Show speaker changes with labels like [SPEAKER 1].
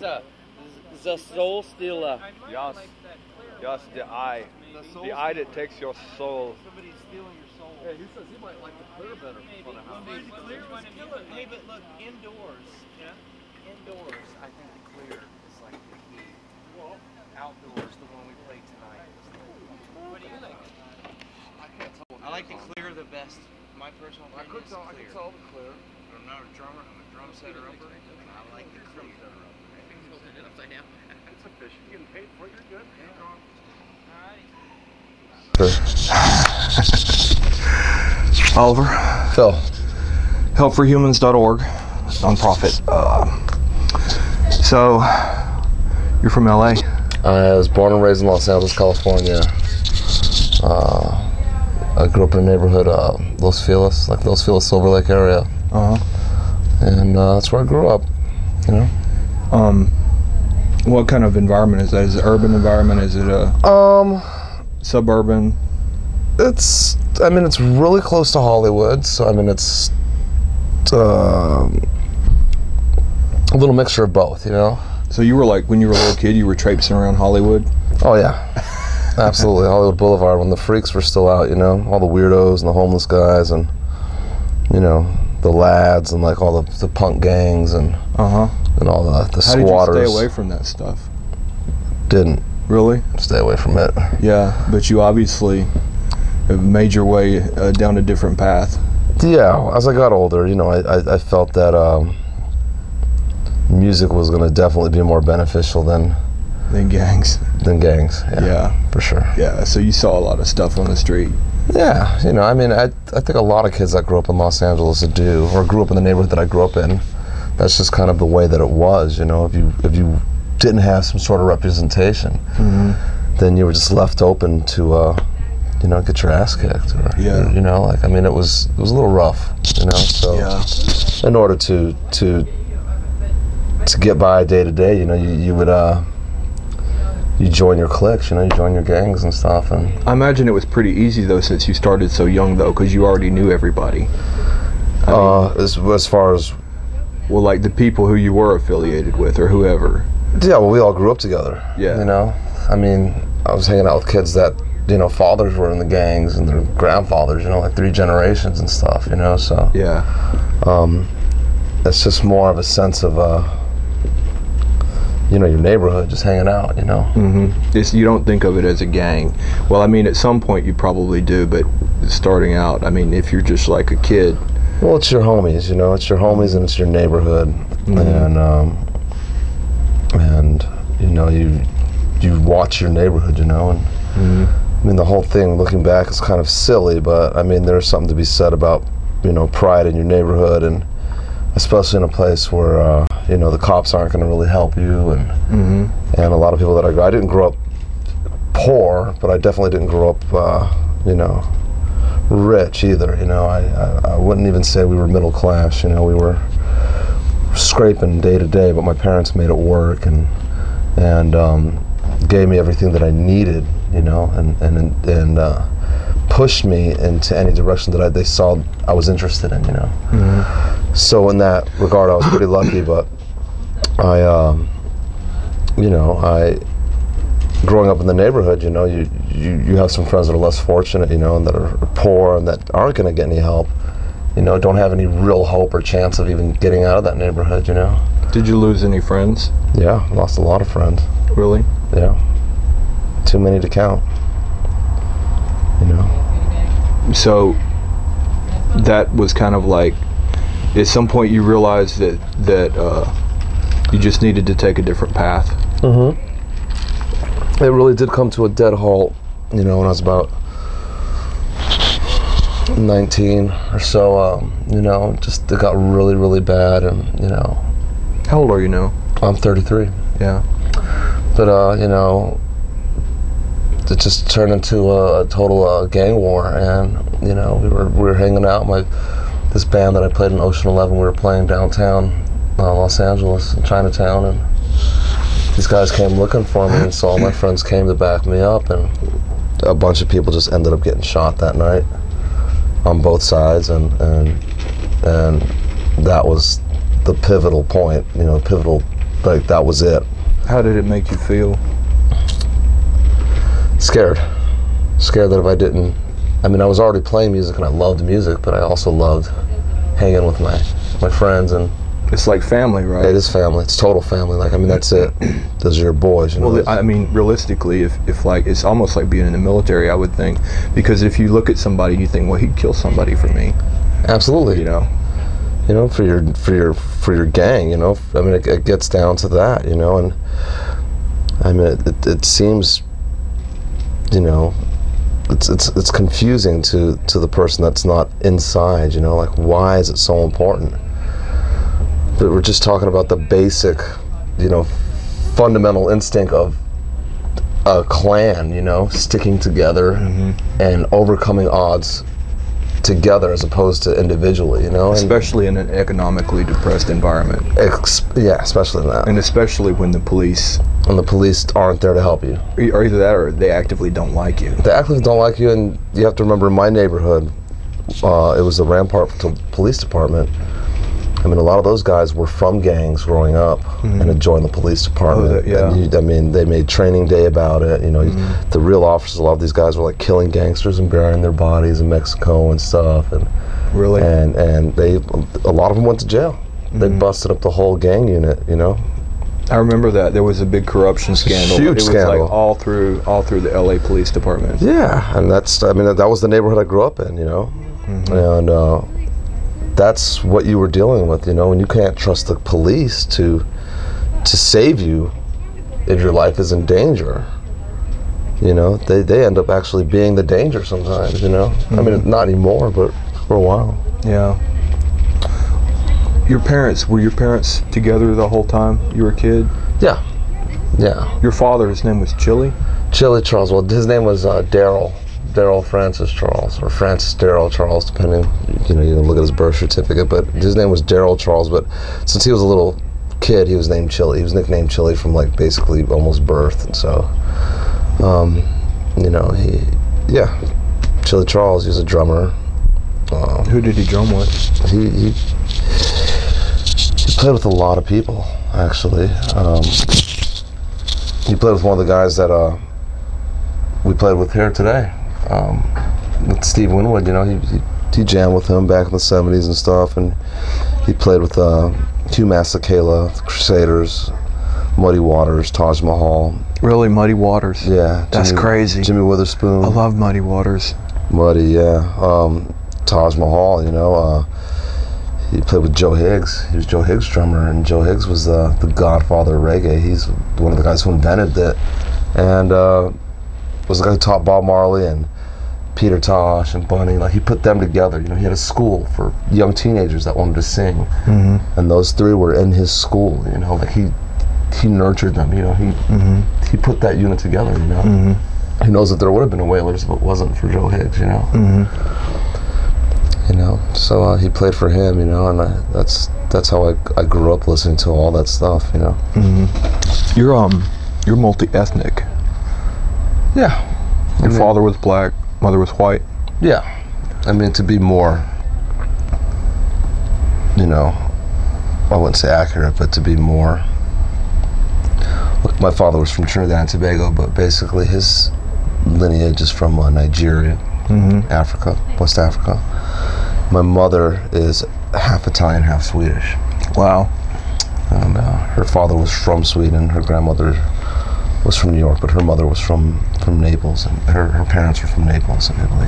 [SPEAKER 1] is the soul still
[SPEAKER 2] Yes, yes, the eye that takes your soul.
[SPEAKER 3] Somebody's stealing your soul.
[SPEAKER 2] Yeah, he says he might like the clear better for the house.
[SPEAKER 3] Hey, but look, indoors. Yeah. Indoors, I think the clear is like the key. Well, outdoors, the one we played tonight. What do you think?
[SPEAKER 2] I can't tell.
[SPEAKER 3] I like the clear the best. My personal opinion.
[SPEAKER 2] I could tell the clear.
[SPEAKER 3] I'm not a drummer. I'm a drum setter upper. And I like the clear.
[SPEAKER 2] It's a fish. You getting paid for it? You're good.
[SPEAKER 4] Oliver. Phil. Helpforhumans.org, nonprofit. So, you're from LA?
[SPEAKER 5] I was born and raised in Los Angeles, California. I grew up in a neighborhood, Los Feliz, like Los Feliz, Silver Lake area. And that's where I grew up, you know.
[SPEAKER 4] What kind of environment is that? Is it an urban environment? Is it a suburban?
[SPEAKER 5] I mean, it's really close to Hollywood, so I mean, it's a little mixture of both, you know.
[SPEAKER 4] So you were like, when you were a little kid, you were traipsing around Hollywood?
[SPEAKER 5] Oh yeah, absolutely. Hollywood Boulevard, when the freaks were still out, you know, all the weirdos and the homeless guys and, you know, the lads and like all the punk gangs and and all the squatters.
[SPEAKER 4] How did you stay away from that stuff?
[SPEAKER 5] Didn't.
[SPEAKER 4] Really?
[SPEAKER 5] Stay away from it.
[SPEAKER 4] Yeah, but you obviously have made your way down a different path.
[SPEAKER 5] Yeah, as I got older, you know, I felt that music was going to definitely be more beneficial than
[SPEAKER 4] gangs.
[SPEAKER 5] Yeah, for sure.
[SPEAKER 4] Yeah, so you saw a lot of stuff on the street.
[SPEAKER 5] Yeah, you know, I mean, I think a lot of kids that grew up in Los Angeles do, or grew up in the neighborhood that I grew up in, that's just kind of the way that it was, you know. If you didn't have some sort of representation, then you were just left open to, you know, get your ass kicked. Or, you know, like, I mean, it was a little rough, you know. So, in order to get by day to day, you know, you would you join your cliques, you know, you join your gangs and stuff. And
[SPEAKER 4] I imagine it was pretty easy though, since you started so young though, because you already knew everybody.
[SPEAKER 5] As far as,
[SPEAKER 4] well, like the people who you were affiliated with or whoever.
[SPEAKER 5] Yeah, well, we all grew up together.
[SPEAKER 4] Yeah.
[SPEAKER 5] You know, I mean, I was hanging out with kids that, you know, fathers were in the gangs and their grandfathers, you know, like 3 generations and stuff, you know, so.
[SPEAKER 4] Yeah.
[SPEAKER 5] It's just more of a sense of, you know, your neighborhood, just hanging out, you know.
[SPEAKER 4] You don't think of it as a gang. Well, I mean, at some point you probably do, but starting out, I mean, if you're just like a kid.
[SPEAKER 5] Well, it's your homies, you know, it's your homies and it's your neighborhood. And you know, you watch your neighborhood, you know, and I mean, the whole thing, looking back, is kind of silly, but I mean, there's something to be said about, you know, pride in your neighborhood, and especially in a place where, you know, the cops aren't going to really help you, and a lot of people that I didn't grow up poor, but I definitely didn't grow up, you know, rich either, you know. I wouldn't even say we were middle class, you know. We were scraping day to day, but my parents made it work and gave me everything that I needed, you know, and pushed me into any direction that they saw I was interested in, you know. So in that regard, I was pretty lucky, but you know, growing up in the neighborhood, you know, you have some friends that are less fortunate, you know, and that are poor and that aren't going to get any help, you know, don't have any real hope or chance of even getting out of that neighborhood, you know.
[SPEAKER 4] Did you lose any friends?
[SPEAKER 5] Yeah, lost a lot of friends.
[SPEAKER 4] Really?
[SPEAKER 5] Yeah. Too many to count, you know.
[SPEAKER 4] So that was kind of like, at some point you realized that you just needed to take a different path.
[SPEAKER 5] It really did come to a dead halt, you know, when I was about 19 or so. You know, just it got really, really bad, and you know.
[SPEAKER 4] How old are you now?
[SPEAKER 5] I'm 33.
[SPEAKER 4] Yeah.
[SPEAKER 5] But you know, it just turned into a total gang war, and you know, we were hanging out. This band that I played in Ocean 11, we were playing downtown Los Angeles, in Chinatown, and these guys came looking for me, and so all my friends came to back me up, and a bunch of people just ended up getting shot that night on both sides, and that was the pivotal point, you know, pivotal like that was it.
[SPEAKER 4] How did it make you feel?
[SPEAKER 5] Scared that if I didn't, I mean, I was already playing music and I loved music, but I also loved hanging with my friends. And
[SPEAKER 4] it's like family, right?
[SPEAKER 5] it is family. It's total family. Like, I mean, that's it. Those are your boys, you know.
[SPEAKER 4] Well, I mean, realistically, if like, it's almost like being in the military, I would think, because if you look at somebody, you think, well, he'd kill somebody for me.
[SPEAKER 5] Absolutely.
[SPEAKER 4] You know,
[SPEAKER 5] for your gang, you know. I mean, it gets down to that, you know. And I mean, it seems, you know, it's confusing to the person that's not inside, you know. Like, why is it so important? But we're just talking about the basic, you know, fundamental instinct of a clan, you know, sticking together and overcoming odds together as opposed to individually, you know.
[SPEAKER 4] Especially in an economically depressed environment.
[SPEAKER 5] Yeah, especially in that.
[SPEAKER 4] And especially when the police
[SPEAKER 5] aren't there to help you.
[SPEAKER 4] Or either that or they actively don't like you.
[SPEAKER 5] They actively don't like you, and you have to remember, in my neighborhood, it was the Rampart Police Department. I mean, a lot of those guys were from gangs growing up and had joined the police department. And I mean, they made training day about it. You know, the real officers, a lot of these guys were like killing gangsters and burying their bodies in Mexico and stuff. And
[SPEAKER 4] really,
[SPEAKER 5] and a lot of them went to jail. They busted up the whole gang unit. You know.
[SPEAKER 4] I remember that there was a big corruption scandal.
[SPEAKER 5] Huge scandal,
[SPEAKER 4] like all through the LA Police Department.
[SPEAKER 5] Yeah, and I mean, that was the neighborhood I grew up in. You know, and. That's what you were dealing with, you know, and you can't trust the police to save you if your life is in danger. You know, they end up actually being the danger sometimes, you know. I mean, not anymore, but for a while.
[SPEAKER 4] Yeah. Were your parents together the whole time you were a kid?
[SPEAKER 5] Yeah. Yeah.
[SPEAKER 4] Your father, his name was Chili
[SPEAKER 5] Charles. Well, his name was Daryl Francis Charles, or Francis Daryl Charles, depending, you know, you can look at his birth certificate, but his name was Daryl Charles. But since he was a little kid, he was named Chili. He was nicknamed Chili from like basically almost birth. And so, you know, Chili Charles, he was a drummer.
[SPEAKER 4] Who did he drum with?
[SPEAKER 5] He played with a lot of people, actually. He played with one of the guys that we played with here today. With Steve Winwood, you know, he jammed with him back in the 70s and stuff, and he played with Hugh Masekela, the Crusaders, Muddy Waters, Taj Mahal.
[SPEAKER 4] Really, Muddy Waters?
[SPEAKER 5] Yeah.
[SPEAKER 4] That's crazy.
[SPEAKER 5] Jimmy Witherspoon.
[SPEAKER 4] I love Muddy Waters.
[SPEAKER 5] Muddy, yeah. Taj Mahal, you know, he played with Joe Higgs. He was Joe Higgs' drummer, and Joe Higgs was the godfather of reggae. He's one of the guys who invented it, and was the guy who taught Bob Marley and Peter Tosh and Bunny. Like, he put them together. You know, he had a school for young teenagers that wanted to sing, and those three were in his school. You know, like he nurtured them. You know, he put that unit together. You know, he knows that there would have been a Wailers if it wasn't for Joe Higgs. You know, you know. So he played for him. You know, and that's how I grew up listening to all that stuff. You know, you're multi-ethnic. Yeah.
[SPEAKER 4] Your father was black, mother was white.
[SPEAKER 5] Yeah. I mean, to be more, you know, I wouldn't say accurate, but to be more, look, my father was from Trinidad and Tobago, but basically his lineage is from Nigeria, Africa, West Africa. My mother is half Italian, half Swedish.
[SPEAKER 4] Wow.
[SPEAKER 5] And her father was from Sweden, her grandmother was from New York, but her mother was from Naples, and her parents were from Naples in Italy.